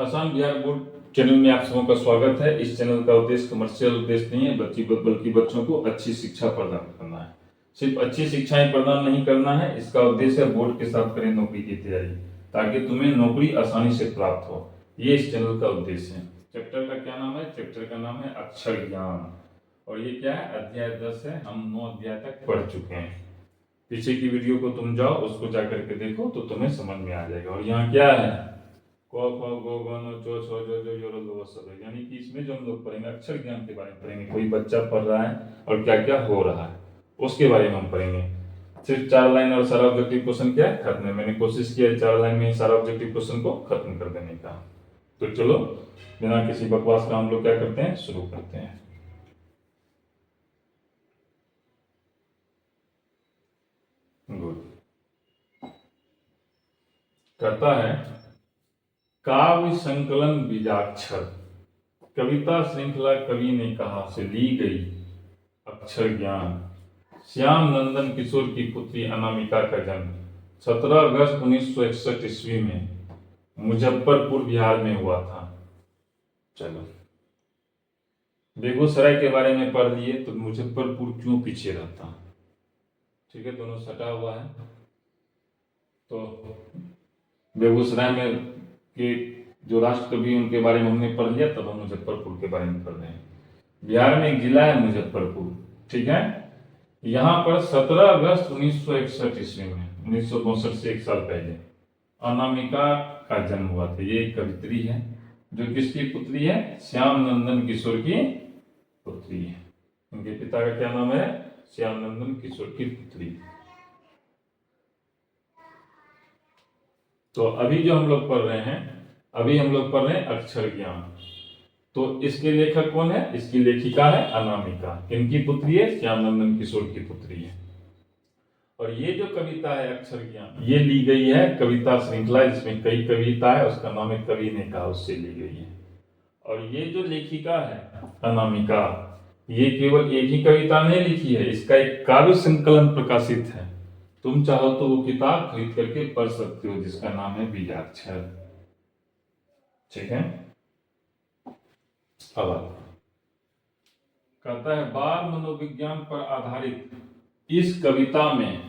आसान Bihar board channel में आप सबों का स्वागत है। इस चैनल का उद्देश्य कमर्शियल उद्देश्य नहीं है, बल्कि बच्चों को अच्छी शिक्षा प्रदान करना है। सिर्फ अच्छी शिक्षाएं प्रदान नहीं करना है, इसका उद्देश्य है बोर्ड के साथ करें नौकरी की तैयारी, ताकि तुम्हें नौकरी आसानी से प्राप्त हो। ये इस चैनल का उद्देश्य है। चैप्टर का क्या नाम है? चैप्टर का नाम है अक्षर ज्ञान। और ये क्या है? अध्याय 10 है। हम 9 अध्याय तक पढ़ चुके हैं। पीछे की वीडियो को तुम जाओ, उसको जाकर के देखो तो तुम्हें समझ में आ जाएगा। और यहाँ क्या है? क ख ग घ न च छ ज ज य र ल व श, यानी कि इसमें जो हम लोग पढ़ेंगे अक्षर ज्ञान के बारे में पढ़ेंगे। कोई बच्चा पढ़ रहा है और क्या क्या हो रहा है उसके बारे में हम पढ़ेंगे। सिर्फ 4 लाइन और सारा ऑब्जेक्टिव क्वेश्चन क्या है? खत्म है। मैंने कोशिश किया 4 लाइन में सारा ऑब्जेक्टिव क्वेश्चन को खत्म कर देने का। तो चलो बिना किसी बकवास का हम लोग क्या करते हैं, शुरू करते हैं। गुड। कहता है काव्य संकलन बीजाक्षर, कविता श्रृंखला कवि ने कहा से ली गई अक्षर ज्ञान। श्याम नंदन किशोर की पुत्री अनामिका का जन्म 17 अगस्त 1961 ईस्वी में मुजफ्फरपुर बिहार में हुआ था। चलो, बेगूसराय के बारे में पढ़ लिए तो मुजफ्फरपुर क्यों पीछे रहता? ठीक है, दोनों सटा हुआ है। तो बेगूसराय में के जो राष्ट्र कवि उनके बारे में हमने पढ़ लिया, तब हम मुजफ्फरपुर के बारे में पढ़ रहे हैं। बिहार में एक जिला है मुजफ्फरपुर, ठीक है। यहाँ पर 17 अगस्त 1961 ईस्वी में 1962 से 1 साल पहले अनामिका का जन्म हुआ था। ये एक कवित्री है जो किसकी पुत्री है? श्याम नंदन किशोर की पुत्री है। उनके पिता का क्या नाम है? श्याम नंदन किशोर की पुत्री। तो अभी जो हम लोग पढ़ रहे हैं, अभी हम लोग पढ़ रहे हैं अक्षर ज्ञान। तो इसके लेखक कौन है? इसकी लेखिका है अनामिका। इनकी पुत्री है? श्यामनंदन किशोर की पुत्री है। और ये जो कविता है अक्षर ज्ञान, ये ली गई है कविता श्रृंखला, जिसमें कई कविता है, उसका नाम है कवि ने कहा, उससे ली गई है। और ये जो लेखिका है अनामिका, ये केवल एक ही कविता नहीं लिखी है, इसका एक काव्य संकलन प्रकाशित है। तुम चाहो तो वो किताब खरीद करके पढ़ सकते हो, जिसका नाम है बीजाक्षर। ठीक है। अब कहता है बाल मनोविज्ञान पर आधारित इस कविता में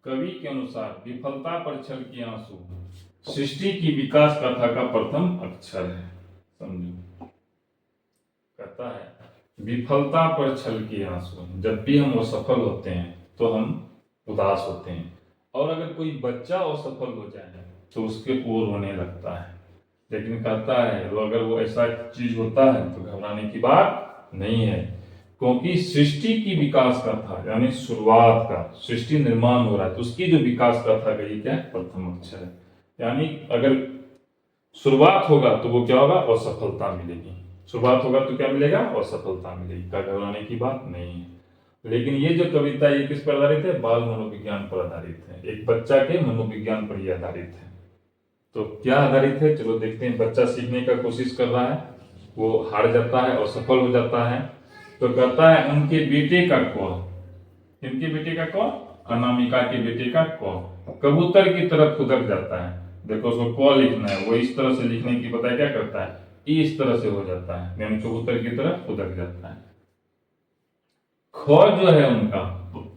कवि के अनुसार विफलता पर छल के आंसू सृष्टि की विकास कथा का प्रथम अक्षर है। समझो, कहता है विफलता पर छल के आंसू। जब भी हम असफल होते हैं तो हम उदास होते हैं, और अगर कोई बच्चा असफल हो जाए तो उसके ओर होने लगता है। लेकिन कहता है अगर वो ऐसा चीज होता है तो घबराने की बात नहीं है, क्योंकि सृष्टि की विकास का था, यानी शुरुआत का, सृष्टि निर्माण हो रहा है तो उसकी जो विकास का था ये क्या है? प्रथम अक्षर है। यानी अगर शुरुआत होगा तो वो क्या होगा? असफलता मिलेगी। शुरुआत होगा तो क्या मिलेगा? असफलता मिलेगी। घबराने की बात नहीं है। लेकिन ये जो कविता ये किस पर आधारित है? बाल मनोविज्ञान पर आधारित है। एक बच्चा के मनोविज्ञान पर यह आधारित है। तो क्या आधारित है? चलो देखते हैं। बच्चा सीखने का कोशिश कर रहा है, वो हार जाता है और सफल हो जाता है। तो कहता है उनके बेटे का क, इनके बेटे का क, अनामिका के बेटे का क कबूतर की तरफ खुदक जाता है। देखो उसको क लिखना है, वो इस तरह से लिखने की बजाय क्या करता है? इस तरह से हो जाता है, यानी कबूतर की तरफ खुदक जाता है। ख जो है उनका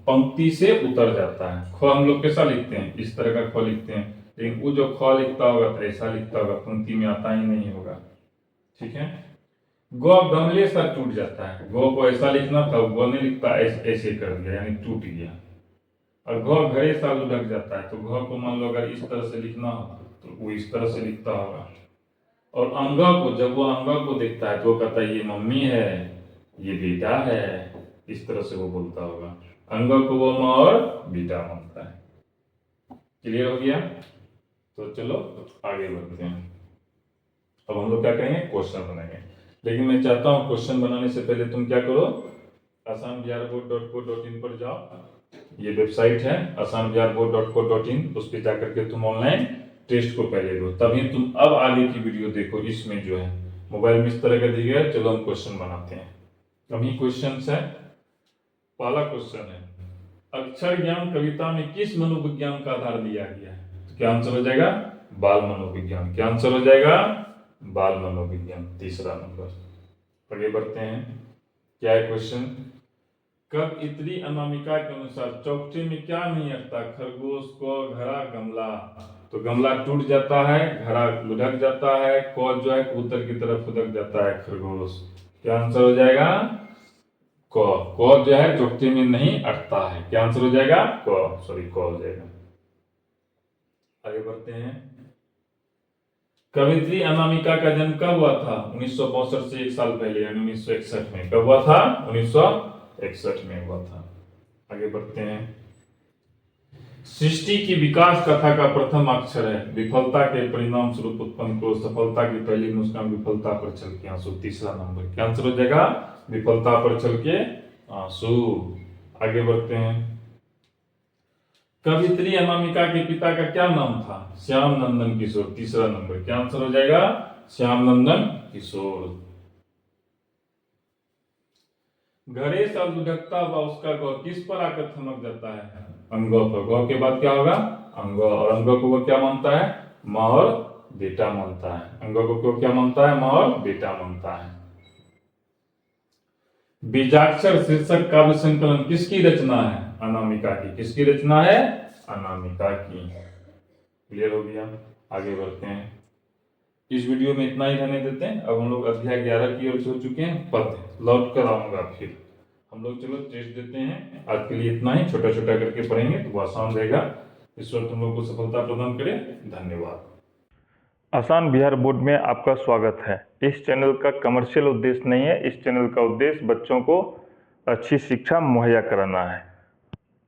पंक्ति से उतर जाता है। ख हम लोग कैसा लिखते हैं? इस तरह का ख लिखते हैं, लेकिन वो जो ख लिखता होगा तो ऐसा लिखता होगा, पंक्ति में आता ही नहीं होगा। ठीक है। ग गमले सा टूट जाता है। ग को ऐसा लिखना था, ग नहीं लिखता, ऐसे कर दिया, यानी टूट गया। और घ घरे सा लुढ़क जाता है, तो घ को मान लो अगर इस तरह से लिखना हो तो वो इस तरह से लिखता होगा। और अंगा को, जब वो अंगा को देखता है तो वो कहता है ये मम्मी है, ये बेटा है, इस तरह से वो बोलता होगा। अंगा को वो माँ और बेटा मानता है। क्लियर हो गया? तो चलो आगे बढ़ते हैं। अब हम लोग क्या करेंगे? क्वेश्चन बनाएंगे। लेकिन मैं चाहता हूं क्वेश्चन बनाने से पहले तुम क्या करो, asanbiharboard.co.in पर जाओ। ये वेबसाइट है asanbiharboard.co.in, उस पर जाकर के तुम ऑनलाइन टेस्ट को पहले दो, तभी तुम अब आगे की वीडियो देखो। इसमें जो है मोबाइल में इस तरह का दिया है। चलो हम क्वेश्चन बनाते हैं। कमी क्वेश्चन है। पहला क्वेश्चन है अक्षर ज्ञान कविता में किस मनोविज्ञान का आधार लिया गया है? तो क्या आंसर हो जाएगा? बाल मनोविज्ञान। क्या आंसर हो जाएगा? बाल मनोविज्ञान, तीसरा नंबर। आगे बढ़ते हैं, क्या है क्वेश्चन। कब इतनी अनामिका के अनुसार चौकटे में क्या नहीं अटता, खरगोश, क, घड़ा, गमला। तो गमला टूट जाता है, घड़ा लुढ़क जाता है, क जो है कबूतर की तरफ फुदक जाता है, खरगोश। क्या आंसर हो जाएगा, क जो है चौकटे में नहीं अटता है। क्या आंसर हो जाएगा, क हो जाएगा। आगे बढ़ते हैं, कवियत्री अनामिका का जन्म कब हुआ था, 1962 से 1 साल पहले यानी 1961 में। कब हुआ था, 1961 में हुआ था। आगे बढ़ते हैं, सृष्टि की विकास कथा का प्रथम अक्षर है, विफलता के परिणाम स्वरूप उत्पन्न क्रोध, सफलता की पहली मुस्कान, विफलता पर छल के आंसू। तीसरा नंबर। क्या आंसर हो जाएगा, विफलता पर छल के आंसू। आगे बढ़ते हैं, कवियत्री अनामिका के पिता का क्या नाम था, श्याम नंदन किशोर। तीसरा नंबर। क्या आंसर हो जाएगा, श्याम नंदन किशोर। घड़े सा लुढ़कता हुआ उसका गौ किस पर आकर थमक जाता है, अंगों पर। गौ के बाद क्या होगा, अंगों। और अंगों को वो क्या मानता है, माँ और बेटा मानता है। अंगों को क्या मानता है, माँ और बेटा मानता है। बीजाक्षर शीर्षक काव्य संकलन किसकी रचना है, अनामिका की। किसकी रचना है, अनामिका की। क्लियर हो गया। आगे बढ़ते हैं, इस वीडियो में इतना ही रहने देते हैं। अब हम लोग अध्याय 11 की ओर हो चुके हैं, पद लौट कर आऊंगा फिर। हम लोग चलो टेस्ट देते हैं। आज के लिए इतना ही, छोटा छोटा करके पढ़ेंगे तो वो आसान रहेगा। ईश्वर तुम लोग को सफलता प्रदान करे। धन्यवाद। आसान बिहार बोर्ड में आपका स्वागत है। इस चैनल का कमर्शियल उद्देश्य नहीं है। इस चैनल का उद्देश्य बच्चों को अच्छी शिक्षा मुहैया कराना है।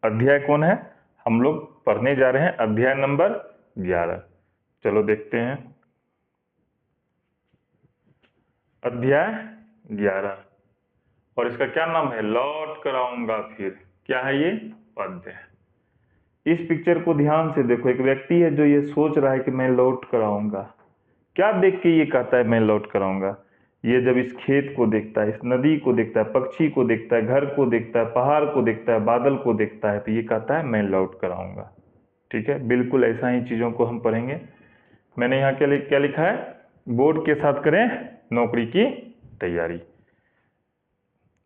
अध्याय कौन है, हम लोग पढ़ने जा रहे हैं अध्याय नंबर 11। चलो देखते हैं अध्याय 11, और इसका क्या नाम है, लौट कर आऊंगा फिर। क्या है ये, पद्य है। इस पिक्चर को ध्यान से देखो। एक व्यक्ति है जो ये सोच रहा है कि मैं लौट कर आऊंगा। क्या देख के ये कहता है मैं लौट कर आऊंगा, ये जब इस खेत को देखता है, इस नदी को देखता है, पक्षी को देखता है, घर को देखता है, पहाड़ को देखता है, बादल को देखता है, तो ये कहता है मैं लौट कर आऊंगा। ठीक है, बिल्कुल ऐसा ही चीजों को हम पढ़ेंगे। मैंने यहाँ क्या लिखा है, बोर्ड के साथ करें नौकरी की तैयारी।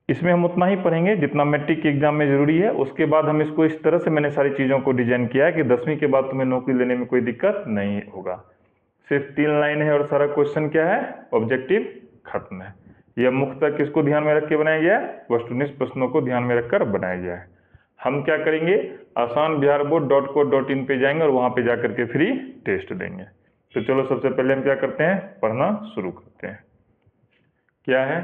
इसमें हम उतना ही पढ़ेंगे जितना मैट्रिक के एग्जाम में जरूरी है। उसके बाद हम इसको इस तरह से मैंने सारी चीजों को डिजाइन किया है कि 10वीं के बाद तुम्हें नौकरी लेने में कोई दिक्कत नहीं होगा। सिर्फ 3 लाइन है और सारा क्वेश्चन क्या है, ऑब्जेक्टिव खत्म है। यह मुख्यतः किसको ध्यान में रख के बनाया गया है, वस्तुनिष्ठ प्रश्नों को ध्यान में रखकर बनाया गया है। हम क्या करेंगे, asanbiharboard.co.in पे जाएंगे और वहां पे जाकर के फ्री टेस्ट देंगे। तो चलो सबसे पहले हम क्या करते हैं, पढ़ना शुरू करते हैं। क्या है,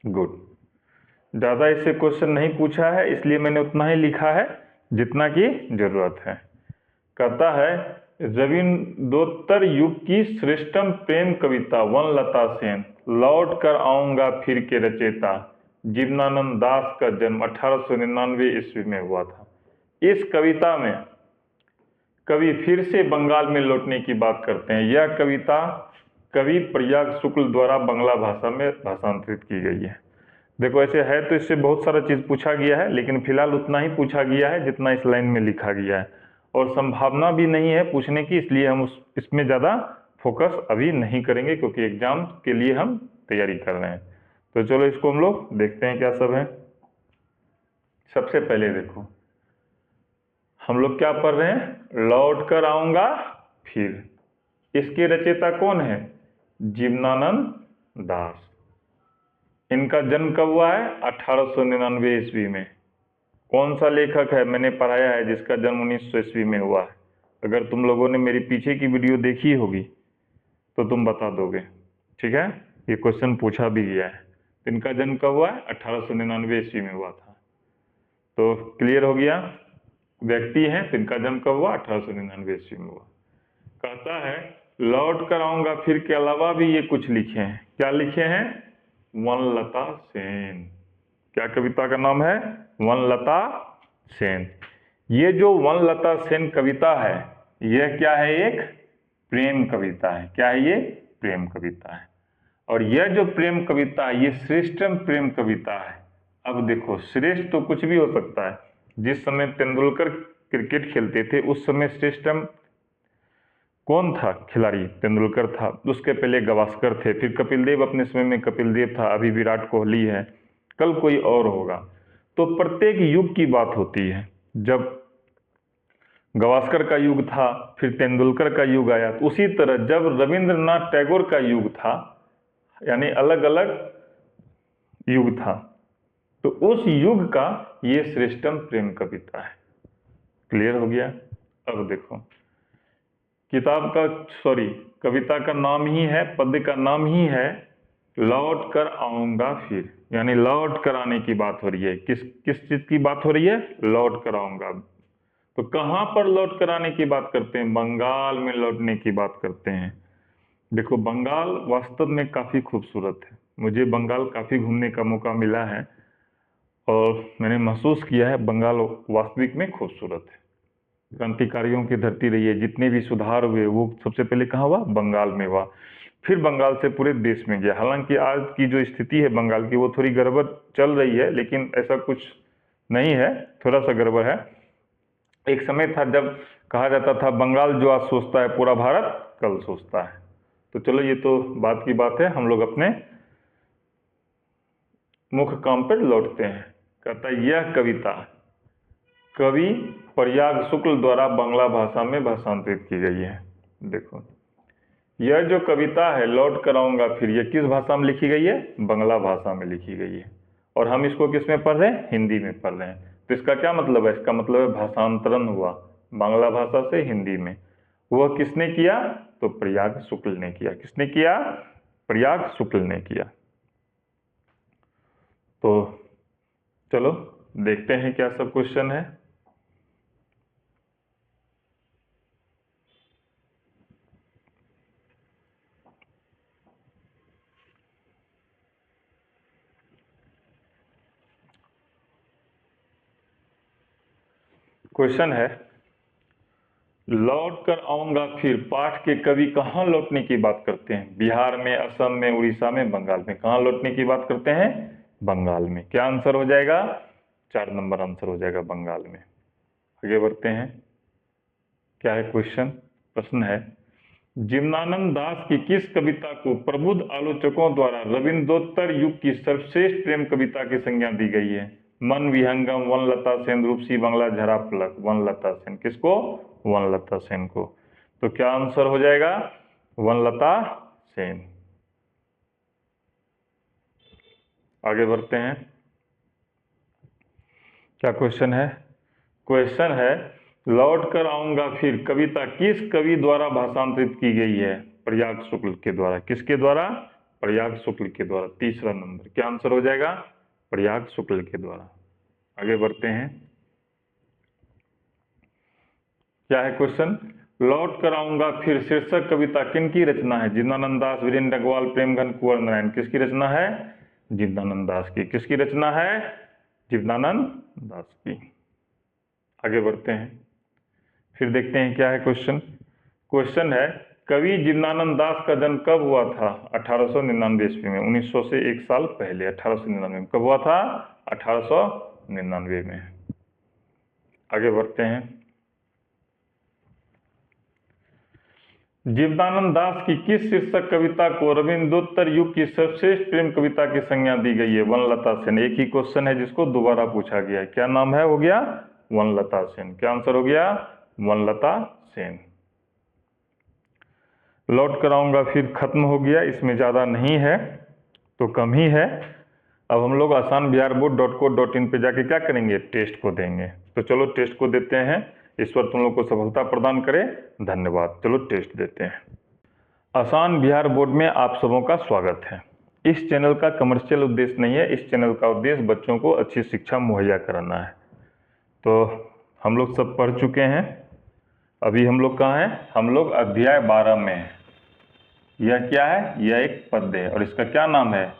गुड। ज्यादा इससे क्वेश्चन नहीं पूछा है, इसलिए मैंने उतना ही लिखा है जितना की जरूरत है। कहता है, रविंद्रोत्तर युग की श्रेष्ठतम प्रेम कविता वनलता सेन, लौट कर आऊंगा फिर के रचेता, जीवनानंद दास का जन्म 1899 ईस्वी में हुआ था। इस कविता में कवि फिर से बंगाल में लौटने की बात करते हैं। यह कविता कवि प्रयाग शुक्ल द्वारा बांग्ला भाषा में भाषांतरित की गई है। देखो ऐसे है तो इससे बहुत सारा चीज पूछा गया है, लेकिन फिलहाल उतना ही पूछा गया है जितना इस लाइन में लिखा गया है, और संभावना भी नहीं है पूछने की, इसलिए हम इसमें ज्यादा फोकस अभी नहीं करेंगे क्योंकि एग्जाम के लिए हम तैयारी कर रहे हैं। तो चलो इसको हम लोग देखते हैं क्या सब है। सबसे पहले देखो हम लोग क्या पढ़ रहे हैं, लौट कर आऊंगा फिर। इसके रचयिता कौन है, जीवनानंद दास। इनका जन्म कब हुआ है, 1899 ईस्वी में। कौन सा लेखक है, मैंने पढ़ाया है, जिसका जन्म 1900 ईस्वी में हुआ है। अगर तुम लोगों ने मेरी पीछे की वीडियो देखी होगी तो तुम बता दोगे। ठीक है, ये क्वेश्चन पूछा भी गया है। इनका जन्म कब हुआ है, 1899 ईस्वी में हुआ था। तो क्लियर हो गया, व्यक्ति है, इनका जन्म कब हुआ, 1899 ईस्वी में हुआ। कहता है, लौट कर आऊंगा फिर के अलावा भी ये कुछ लिखे हैं। क्या लिखे हैं, वनलता सेन। क्या कविता का नाम है, वनलता सेन। ये जो वनलता सेन कविता है, यह क्या है, एक प्रेम कविता है। क्या है ये, प्रेम कविता है। और यह जो प्रेम कविता है, ये श्रेष्ठतम प्रेम कविता है। अब देखो, श्रेष्ठ तो कुछ भी हो सकता है। जिस समय तेंदुलकर क्रिकेट खेलते थे उस समय श्रेष्ठतम कौन था खिलाड़ी? तेंदुलकर था। उसके पहले गावस्कर थे, फिर कपिल देव, अपने समय में कपिल देव था, अभी विराट कोहली है, कल कोई और होगा। तो प्रत्येक युग की बात होती है। जब गावस्कर का युग था, फिर तेंदुलकर का युग आया, तो उसी तरह जब रविंद्रनाथ टैगोर का युग था, यानी अलग अलग युग था, तो उस युग का ये श्रेष्ठतम प्रेम कविता है। क्लियर हो गया? अब देखो, किताब का कविता का नाम ही है, पद्य का नाम ही है लौट कर आऊंगा फिर, यानी लौट कर आने की बात हो रही है। किस किस चीज की बात हो रही है? लौट कर आऊंगा। तो कहां पर लौट कर आने की बात करते हैं? बंगाल में लौटने की बात करते हैं। देखो, बंगाल वास्तव में काफी खूबसूरत है। मुझे बंगाल काफी घूमने का मौका मिला है और मैंने महसूस किया है बंगाल वास्तविक में खूबसूरत है। क्रांतिकारियों की धरती रही है, जितने भी सुधार हुए वो सबसे पहले कहाँ हुआ? बंगाल में हुआ, फिर बंगाल से पूरे देश में गया। हालांकि आज की जो स्थिति है बंगाल की, वो थोड़ी गड़बड़ चल रही है, लेकिन ऐसा कुछ नहीं है, थोड़ा सा गड़बड़ है। एक समय था जब कहा जाता था बंगाल जो आज सोचता है पूरा भारत कल सोचता है। तो चलो, ये तो बात की बात है, हम लोग अपने मुख्य काम पर लौटते हैं। कहता है यह कविता कवि प्रयाग शुक्ल द्वारा बांग्ला भाषा में भाषांतरित की गई है। देखो, यह जो कविता है लौट कर आऊंगा फिर, यह किस भाषा में लिखी गई है? बांग्ला भाषा में लिखी गई है। और हम इसको किस में पढ़ रहे हैं? हिंदी में पढ़ रहे हैं। तो इसका क्या मतलब है? इसका मतलब है भाषांतरण हुआ बांग्ला भाषा से हिंदी में। वह किसने किया? तो प्रयाग शुक्ल ने किया। किसने किया? प्रयाग शुक्ल ने किया। तो चलो देखते हैं क्या सब क्वेश्चन है। क्वेश्चन है, लौट कर आऊंगा फिर पाठ के कवि कहाँ लौटने की बात करते हैं? बिहार में, असम में, उड़ीसा में, बंगाल में। कहाँ लौटने की बात करते हैं? बंगाल में। क्या आंसर हो जाएगा? 4 नंबर आंसर हो जाएगा, बंगाल में। आगे बढ़ते हैं। क्या है क्वेश्चन? प्रश्न है, जीवनानंद दास की किस कविता को प्रबुद्ध आलोचकों द्वारा रविंद्रोत्तर युग की सर्वश्रेष्ठ प्रेम कविता की संज्ञा दी गई है? मन विहंगम, वनलता सेन, रूपसी बंगला, झरा पलक। वनलता सेन। किसको? वनलता सेन को। तो क्या आंसर हो जाएगा? वनलता सेन। आगे बढ़ते हैं। क्या क्वेश्चन है? क्वेश्चन है, लौट कर आऊंगा फिर कविता किस कवि द्वारा भाषांतरित की गई है? प्रयाग शुक्ल के द्वारा। किसके द्वारा? प्रयाग शुक्ल के द्वारा। तीसरा नंबर। क्या आंसर हो जाएगा? प्रयाग शुक्ल के द्वारा। आगे बढ़ते हैं। क्या है क्वेश्चन? लौट कर आऊंगा फिर शीर्षक कविता किनकी रचना है? जीवनानंद दास, वीरेंद्र अग्रवाल, प्रेमघन, कुंवर नारायण। किसकी रचना है? जीवनानंद दास की। किसकी रचना है? जीवनानंद दास की। आगे बढ़ते हैं। फिर देखते हैं क्या है क्वेश्चन। क्वेश्चन है, कवि जीवनानंद दास का जन्म कब हुआ था? 1899 ईस्वी में। 1900 से एक साल पहले 1899 में। कब हुआ था? 1899 में। आगे बढ़ते हैं। जीवनानंद दास की किस शीर्षक कविता को रविंद्रोत्तर युग की सर्वश्रेष्ठ प्रेम कविता की संज्ञा दी गई है? वनलता सेन। एक ही क्वेश्चन है जिसको दोबारा पूछा गया है। क्या नाम है? हो गया वनलता सेन। क्या आंसर हो गया? वनलता सेन। लौट कर आऊंगा फिर खत्म हो गया, इसमें ज़्यादा नहीं है तो कम ही है। अब हम लोग asanbiharboard.co.in पे जाके क्या करेंगे? टेस्ट को देंगे। तो चलो टेस्ट को देते हैं। ईश्वर तुम लोग को सफलता प्रदान करे। धन्यवाद। चलो टेस्ट देते हैं। आसान बिहार बोर्ड में आप सबों का स्वागत है। इस चैनल का कमर्शियल उद्देश्य नहीं है। इस चैनल का उद्देश्य बच्चों को अच्छी शिक्षा मुहैया कराना है। तो हम लोग सब पढ़ चुके हैं। अभी हम लोग कहाँ हैं? हम लोग अध्याय 12 में हैं। यह क्या है? यह एक पद्य है और इसका क्या नाम है?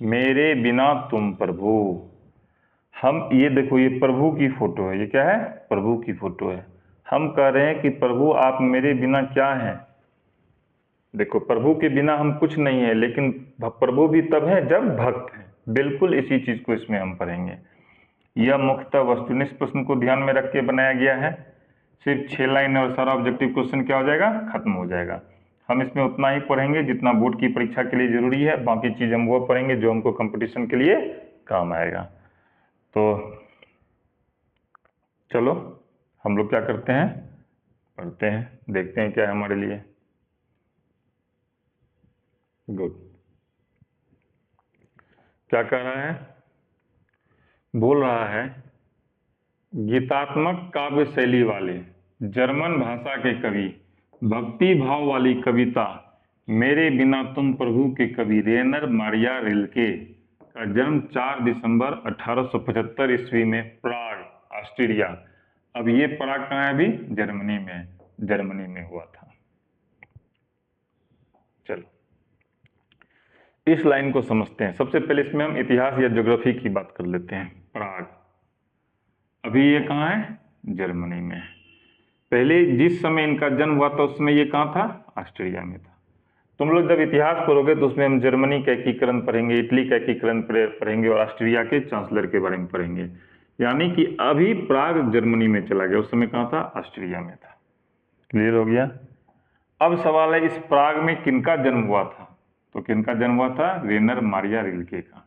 मेरे बिना तुम प्रभु। हम ये देखो, ये प्रभु की फोटो है। ये क्या है? प्रभु की फोटो है। हम कह रहे हैं कि प्रभु आप मेरे बिना क्या हैं? देखो, प्रभु के बिना हम कुछ नहीं है, लेकिन प्रभु भी तब है जब भक्त है। बिल्कुल इसी चीज को इसमें हम पढ़ेंगे। यह मुख्यतः वस्तुनिष्ठ प्रश्न को ध्यान में रख के बनाया गया है। सिर्फ 6 लाइन और सारा ऑब्जेक्टिव क्वेश्चन क्या हो जाएगा, खत्म हो जाएगा। हम इसमें उतना ही पढ़ेंगे जितना बोर्ड की परीक्षा के लिए जरूरी है, बाकी चीज़ हम वो पढ़ेंगे जो हमको कंपटीशन के लिए काम आएगा। तो चलो हम लोग क्या करते हैं, पढ़ते हैं, देखते हैं क्या है हमारे लिए। गुड। क्या कह रहा है, बोल रहा है गीतात्मक काव्य शैली वाले जर्मन भाषा के कवि, भक्ति भाव वाली कविता मेरे बिना तुम प्रभु के कवि रेनर मारिया रिल्के का जन्म 4 दिसंबर 1875 ईस्वी में प्राग, ऑस्ट्रिया। अब ये प्राग कहाँ है, अभी जर्मनी में है, जर्मनी में हुआ था। चलो इस लाइन को समझते हैं। सबसे पहले इसमें हम इतिहास या ज्योग्राफी की बात कर लेते हैं। प्राग, अभी ये कहाँ है, जर्मनी में है। पहले जिस समय इनका जन्म हुआ था उस समय ये कहाँ था, ऑस्ट्रिया में था। तुम लोग जब इतिहास पढ़ोगे तो उसमें हम जर्मनी का एकीकरण पढ़ेंगे, इटली का एकीकरण पढ़ेंगे और ऑस्ट्रिया के चांसलर के बारे में पढ़ेंगे। यानी कि अभी प्राग जर्मनी में चला गया, उस समय कहाँ था, ऑस्ट्रिया में था। क्लियर हो गया। अब सवाल है इस प्राग में किनका जन्म हुआ था, तो किनका जन्म हुआ था, रेनर मारिया रिल्के का।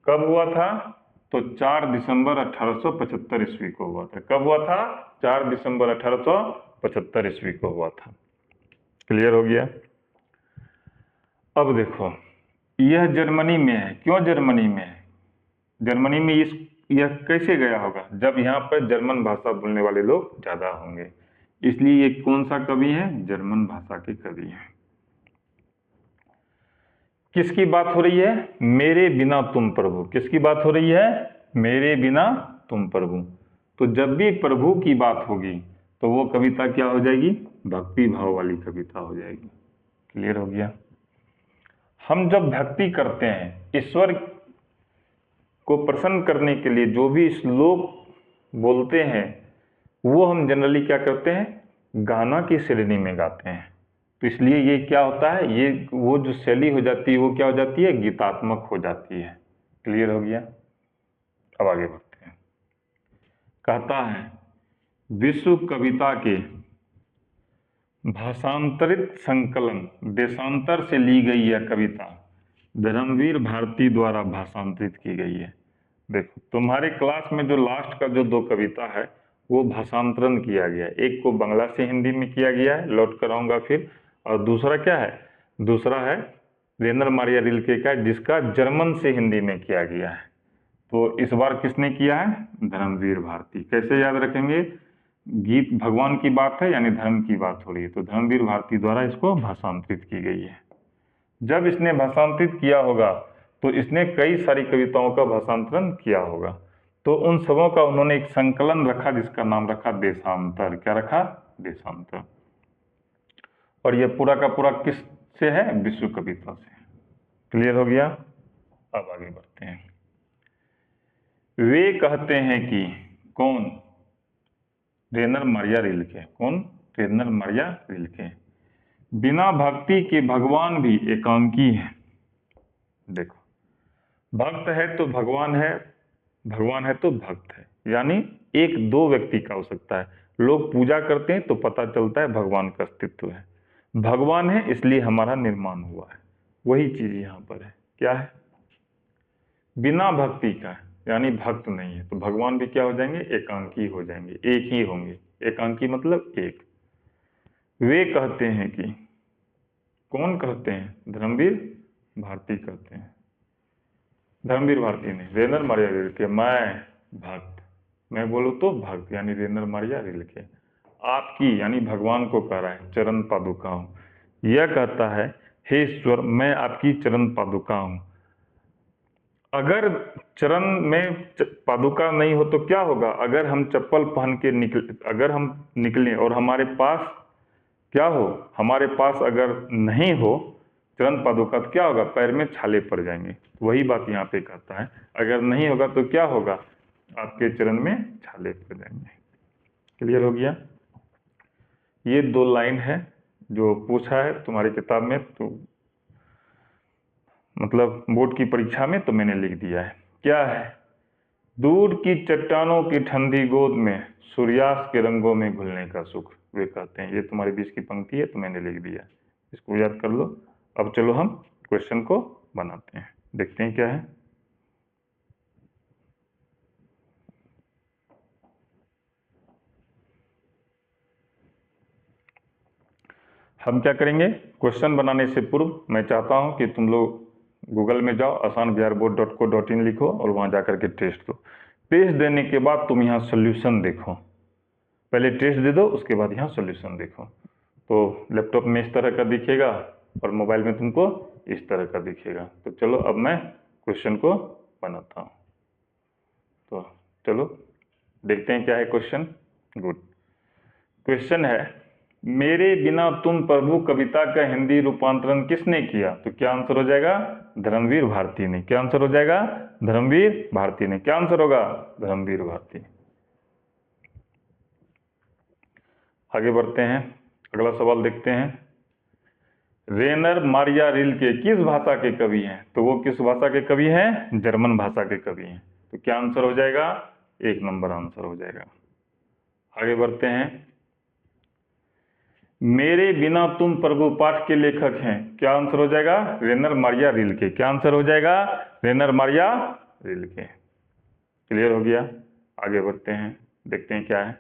कब हुआ था, तो 4 दिसंबर 1875 ईस्वी को हुआ था। कब हुआ था, 4 दिसंबर 1875 ईस्वी को हुआ था। क्लियर हो गया। अब देखो यह जर्मनी में है, क्यों जर्मनी में है, जर्मनी में यह कैसे गया होगा, जब यहाँ पर जर्मन भाषा बोलने वाले लोग ज्यादा होंगे, इसलिए ये कौन सा कवि है, जर्मन भाषा के कवि हैं। किसकी बात हो रही है, मेरे बिना तुम प्रभु, किसकी बात हो रही है, मेरे बिना तुम प्रभु। तो जब भी प्रभु की बात होगी तो वो कविता क्या हो जाएगी, भक्ति भाव वाली कविता हो जाएगी। क्लियर हो गया। हम जब भक्ति करते हैं, ईश्वर को प्रसन्न करने के लिए जो भी श्लोक बोलते हैं वो हम जनरली क्या करते हैं, गाना की श्रेणी में गाते हैं। तो इसलिए ये क्या होता है, ये वो जो शैली हो जाती है वो क्या हो जाती है, गीतात्मक हो जाती है। क्लियर हो गया। अब आगे बढ़ते हैं। कहता है विश्व कविता के भाषांतरित संकलन, देशांतर से ली गई यह कविता धर्मवीर भारती द्वारा भाषांतरित की गई है। देखो तुम्हारे क्लास में जो लास्ट का जो 2 कविता है वो भाषांतरण किया गया है। एक को बांग्ला से हिंदी में किया गया है, लौट कर आऊंगा फिर, और दूसरा क्या है, दूसरा है रेनर मारिया रिल्के का, जिसका जर्मन से हिंदी में किया गया है। तो इस बार किसने किया है, धर्मवीर भारती। कैसे याद रखेंगे, गीत भगवान की बात है यानी धर्म की बात हो रही है, तो धर्मवीर भारती द्वारा इसको भाषांतरित की गई है। जब इसने भाषांतरित किया होगा तो इसने कई सारी कविताओं का भाषांतरण किया होगा, तो उन सबों का उन्होंने एक संकलन रखा जिसका नाम रखा देशांतर। क्या रखा, देशांतर। और यह पूरा का पूरा किस से है, विश्व कविता से। क्लियर हो गया। अब आगे बढ़ते हैं। वे कहते हैं कि कौन, रेनर मारिया रिल्के। कौन, रेनर मारिया रिल्के। बिना भक्ति के भगवान भी एकांकी है। देखो भक्त है तो भगवान है, भगवान है तो भक्त है, यानी 1-2 व्यक्ति का हो सकता है। लोग पूजा करते हैं तो पता चलता है भगवान का अस्तित्व है, भगवान है इसलिए हमारा निर्माण हुआ है। वही चीज यहाँ पर है। क्या है, बिना भक्ति का यानी भक्त नहीं है तो भगवान भी क्या हो जाएंगे, एकांकी हो जाएंगे, एक ही होंगे। एकांकी मतलब एक। वे कहते हैं कि, कौन कहते हैं, धर्मवीर भारती कहते हैं। धर्मवीर भारती ने, रेनर मारिया रिल्के, मैं भक्त, मैं बोलूँ तो भक्त यानी रेनर मारिया रिल्के, आपकी यानी भगवान को कह रहा है, चरण पादुका हूँ। यह कहता है हे ईश्वर मैं आपकी चरण पादुका हूँ। अगर चरण में पादुका नहीं हो तो क्या होगा, अगर हम चप्पल पहन के अगर हम निकलें और हमारे पास क्या हो, हमारे पास अगर नहीं हो चरण पादुका तो क्या होगा, पैर में छाले पड़ जाएंगे। वही बात यहाँ पे कहता है, अगर नहीं होगा तो क्या होगा, आपके चरण में छाले पड़ जाएंगे। क्लियर हो गया। ये 2 लाइन है जो पूछा है तुम्हारी किताब में, तो मतलब बोर्ड की परीक्षा में, तो मैंने लिख दिया है। क्या है, दूर की चट्टानों की ठंडी गोद में सूर्यास्त के रंगों में घुलने का सुख वे कहते हैं। ये तुम्हारे बीच की पंक्ति है तो मैंने लिख दिया, इसको याद कर लो। अब चलो हम क्वेश्चन को बनाते हैं, देखते हैं क्या है। हम क्या करेंगे, क्वेश्चन बनाने से पूर्व मैं चाहता हूं कि तुम लोग गूगल में जाओ, asanbiharboard.co.in लिखो और वहां जाकर के टेस्ट दो। टेस्ट देने के बाद तुम यहाँ सोल्यूशन देखो, पहले टेस्ट दे दो उसके बाद यहाँ सोल्यूशन देखो। तो लैपटॉप में इस तरह का दिखेगा और मोबाइल में तुमको इस तरह का दिखेगा। तो चलो अब मैं क्वेश्चन को बनाता हूँ। तो चलो देखते हैं क्या है क्वेश्चन। गुड, क्वेश्चन है मेरे बिना तुम प्रभु कविता का हिंदी रूपांतरण किसने किया? तो क्या आंसर हो जाएगा? धर्मवीर भारती ने। क्या आंसर हो जाएगा? धर्मवीर भारती ने। क्या आंसर होगा? धर्मवीर भारती। आगे बढ़ते हैं, अगला सवाल देखते हैं। रेनर मारिया रिल्के किस भाषा के कवि हैं? तो वो किस भाषा के कवि हैं? जर्मन भाषा के कवि हैं। तो क्या आंसर हो जाएगा? 1 नंबर आंसर हो जाएगा। आगे बढ़ते हैं, मेरे बिना तुम प्रभु पाठ के लेखक हैं। क्या आंसर हो जाएगा? रेनर मारिया रिल्के। क्या आंसर हो जाएगा? रेनर मारिया रिल्के। क्लियर हो गया। आगे बढ़ते हैं, देखते हैं क्या है।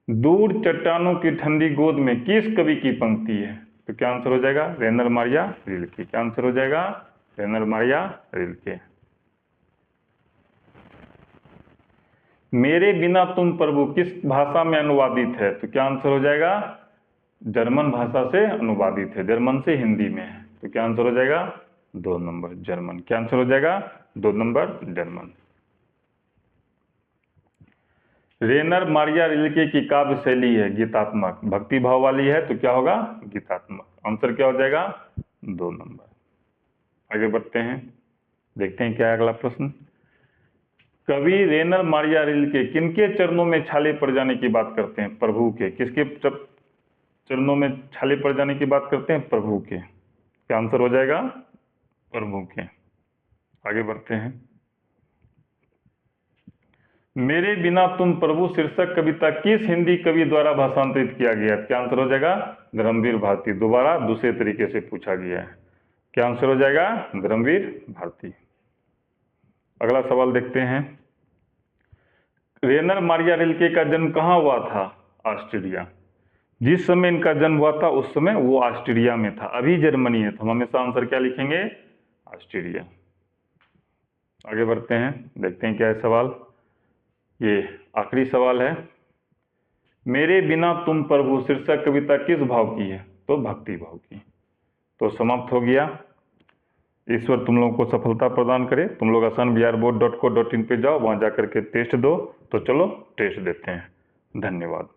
दूर चट्टानों की ठंडी गोद में किस कवि की पंक्ति है? तो क्या आंसर हो जाएगा? रेनर मारिया रिल्के। क्या आंसर हो जाएगा? रेनर मारिया रिल्के। मेरे बिना तुम प्रभु किस भाषा में अनुवादित है? तो क्या आंसर हो जाएगा? जर्मन भाषा से अनुवादित है, जर्मन से हिंदी में है। तो क्या आंसर हो जाएगा? 2 नंबर जर्मन। क्या आंसर हो जाएगा? 2 नंबर जर्मन। रेनर मारिया रिल्के की काव्य शैली है गीतात्मक, भक्ति भाव वाली है। तो क्या होगा? गीतात्मक। आंसर क्या हो जाएगा? 2 नंबर। आगे बढ़ते हैं, देखते हैं क्या है अगला प्रश्न। कवि रेनर मारिया रिल्के किनके चरणों में छाले पड़ जाने की बात करते हैं? प्रभु के। किसके चरणों में छाले पड़ जाने की बात करते हैं? प्रभु के। क्या आंसर हो जाएगा? प्रभु के। आगे बढ़ते हैं, मेरे बिना तुम प्रभु शीर्षक कविता किस हिंदी कवि द्वारा भाषांतरित किया गया? क्या आंसर हो जाएगा? धर्मवीर भारती। दोबारा दूसरे तरीके से पूछा गया है। क्या आंसर हो जाएगा? धर्मवीर भारती। अगला सवाल देखते हैं, रेनर मारिया रिल्के का जन्म कहाँ हुआ था? ऑस्ट्रिया। जिस समय इनका जन्म हुआ था उस समय वो ऑस्ट्रिया में था, अभी जर्मनी है। तो हम हमेशा आंसर क्या लिखेंगे? ऑस्ट्रिया। आगे बढ़ते हैं, देखते हैं क्या है सवाल। ये आखिरी सवाल है, मेरे बिना तुम प्रभु शीर्षक कविता किस भाव की है? तो भक्ति भाव की। तो समाप्त हो गया। ईश्वर तुम लोगों को सफलता प्रदान करे। तुम लोग asanbiharboard.co.in पे जाओ, वहां जाकर के टेस्ट दो। तो चलो टेस्ट देते हैं। धन्यवाद।